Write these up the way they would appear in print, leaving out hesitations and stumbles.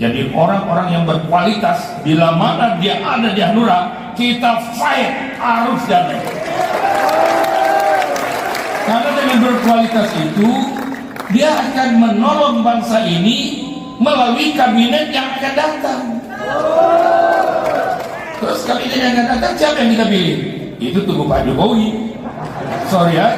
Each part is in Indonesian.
Jadi orang-orang yang berkualitas, bila mana dia ada di Hanura, kita fight, harus damai. Karena dengan berkualitas itu, dia akan menolong bangsa ini melalui kabinet yang akan datang. Terus kabinet yang akan datang, siapa yang kita pilih? Itu tubuh Pak Jokowi. Sorry ya.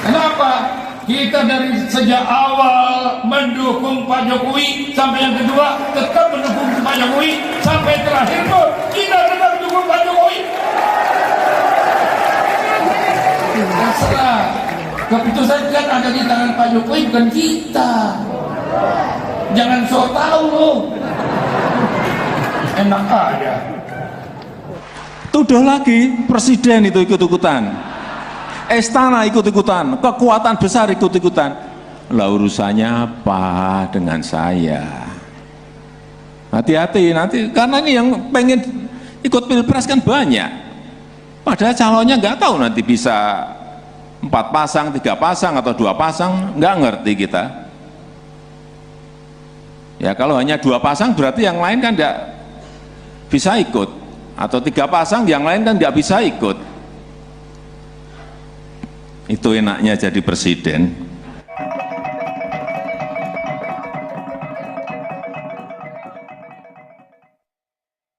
Kenapa? Kita dari sejak awal mendukung Pak Jokowi, sampai yang kedua tetap mendukung Pak Jokowi, sampai terakhir pun kita tetap mendukung Pak Jokowi. Terserah, keputusan kan ada di tangan Pak Jokowi, bukan kita. Jangan sok tahu loh. Enak aja. Tuduh lagi presiden itu ikut-ikutan, istana ikut-ikutan, kekuatan besar ikut-ikutan. Lah urusannya apa dengan saya? Hati-hati nanti, karena ini yang pengen ikut pilpres kan banyak, padahal calonnya nggak tahu nanti bisa 4 pasang, 3 pasang atau 2 pasang, nggak ngerti kita. Ya kalau hanya 2 pasang berarti yang lain kan nggak bisa ikut, atau 3 pasang yang lain kan nggak bisa ikut. Itu enaknya jadi presiden.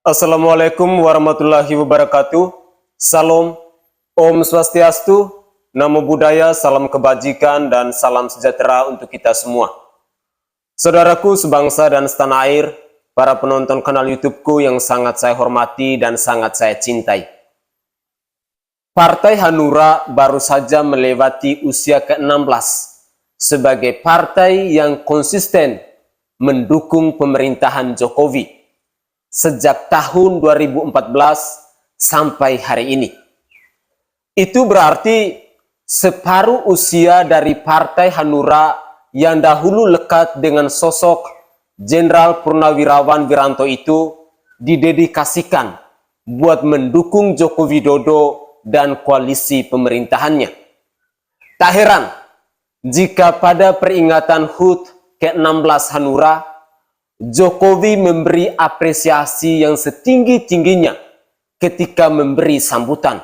Assalamualaikum warahmatullahi wabarakatuh. Salam, Om Swastiastu, Namo Buddhaya, salam kebajikan dan salam sejahtera untuk kita semua. Saudaraku sebangsa dan setanah air, para penonton kanal YouTubeku yang sangat saya hormati dan sangat saya cintai. Partai Hanura baru saja melewati usia ke-16 sebagai partai yang konsisten mendukung pemerintahan Jokowi sejak tahun 2014 sampai hari ini. Itu berarti separuh usia dari Partai Hanura yang dahulu lekat dengan sosok Jenderal Purnawirawan Wiranto itu didedikasikan buat mendukung Joko Widodo dan koalisi pemerintahannya. Tak heran jika pada peringatan HUT ke-16 Hanura, Jokowi memberi apresiasi yang setinggi-tingginya ketika memberi sambutan.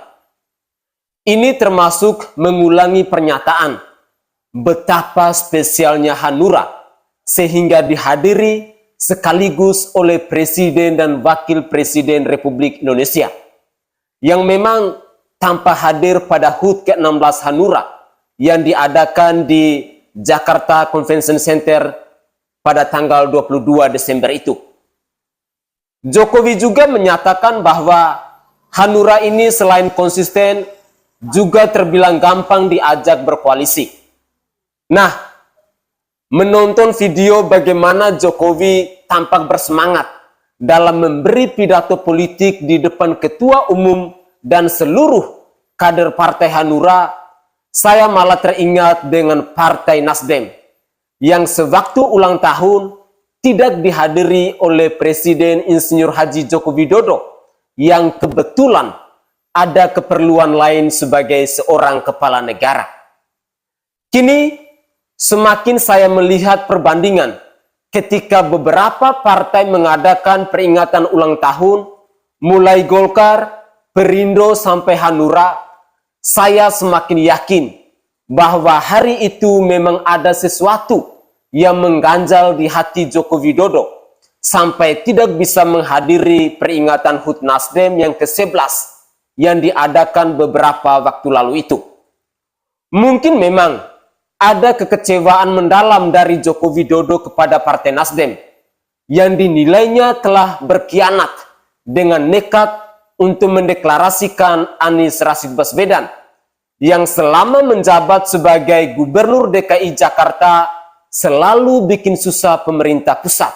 Ini termasuk mengulangi pernyataan betapa spesialnya Hanura sehingga dihadiri sekaligus oleh Presiden dan Wakil Presiden Republik Indonesia, yang memang tanpa hadir pada HUT ke-16 Hanura yang diadakan di Jakarta Convention Center pada tanggal 22 Desember itu. Jokowi juga menyatakan bahwa Hanura ini selain konsisten, juga terbilang gampang diajak berkoalisi. Nah, menonton video bagaimana Jokowi tampak bersemangat dalam memberi pidato politik di depan Ketua Umum dan seluruh kader Partai Hanura, saya malah teringat dengan Partai Nasdem yang sewaktu ulang tahun tidak dihadiri oleh Presiden Insinyur Haji Joko Widodo yang kebetulan ada keperluan lain sebagai seorang kepala negara. Kini semakin saya melihat perbandingan ketika beberapa partai mengadakan peringatan ulang tahun, mulai Golkar, Perindo sampai Hanura, saya semakin yakin bahwa hari itu memang ada sesuatu yang mengganjal di hati Joko Widodo sampai tidak bisa menghadiri peringatan HUT Nasdem yang ke-11 yang diadakan beberapa waktu lalu itu. Mungkin memang ada kekecewaan mendalam dari Joko Widodo kepada Partai Nasdem yang dinilainya telah berkhianat dengan nekat untuk mendeklarasikan Anies Rashid Baswedan yang selama menjabat sebagai Gubernur DKI Jakarta selalu bikin susah pemerintah pusat.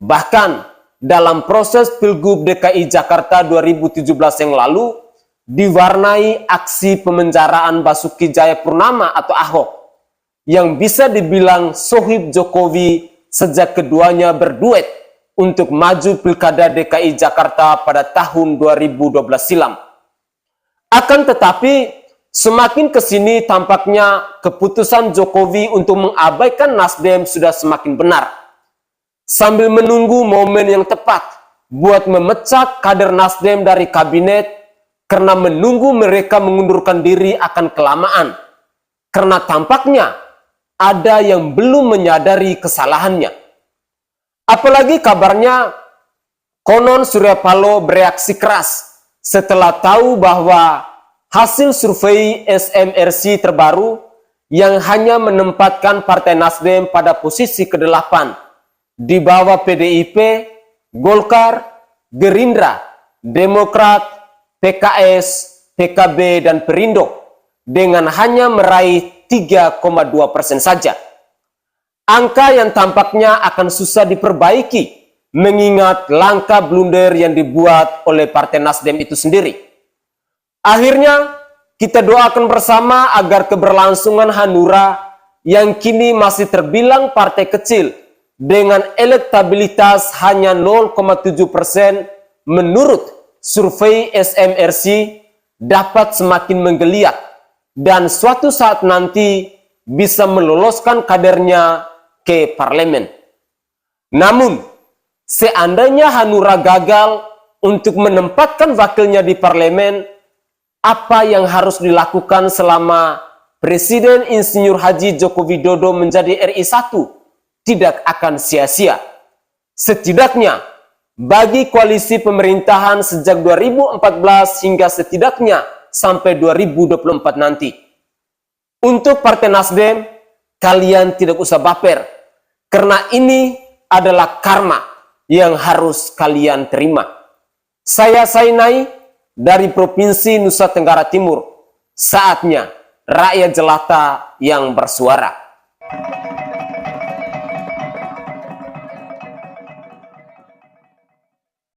Bahkan dalam proses Pilgub DKI Jakarta 2017 yang lalu diwarnai aksi pemenjaraan Basuki Cahayapurnama atau Ahok yang bisa dibilang sohib Jokowi sejak keduanya berduet untuk maju Pilkada DKI Jakarta pada tahun 2012 silam. Akan tetapi semakin kesini tampaknya keputusan Jokowi untuk mengabaikan Nasdem sudah semakin benar. sambil menunggu momen yang tepat buat memecat kader Nasdem dari kabinet karena menunggu mereka mengundurkan diri akan kelamaan. Karena tampaknya ada yang belum menyadari kesalahannya. Apalagi kabarnya konon Surya Paloh bereaksi keras setelah tahu bahwa hasil survei SMRC terbaru yang hanya menempatkan Partai Nasdem pada posisi ke-8 di bawah PDIP, Golkar, Gerindra, Demokrat, PKS, PKB, dan Perindo dengan hanya meraih 3,2% saja. Angka yang tampaknya akan susah diperbaiki mengingat langkah blunder yang dibuat oleh Partai Nasdem itu sendiri. Akhirnya, kita doakan bersama agar keberlangsungan Hanura yang kini masih terbilang partai kecil dengan elektabilitas hanya 0,7% menurut survei SMRC dapat semakin menggeliat dan suatu saat nanti bisa meloloskan kadernya ke parlemen. Namun, seandainya Hanura gagal untuk menempatkan wakilnya di parlemen, apa yang harus dilakukan selama Presiden Insinyur Haji Joko Widodo menjadi RI 1 tidak akan sia-sia. Setidaknya bagi koalisi pemerintahan sejak 2014 hingga setidaknya sampai 2024 nanti. Untuk Partai Nasdem, kalian tidak usah baper, karena ini adalah karma yang harus kalian terima. Saya Sainai dari Provinsi Nusa Tenggara Timur. Saatnya rakyat jelata yang bersuara.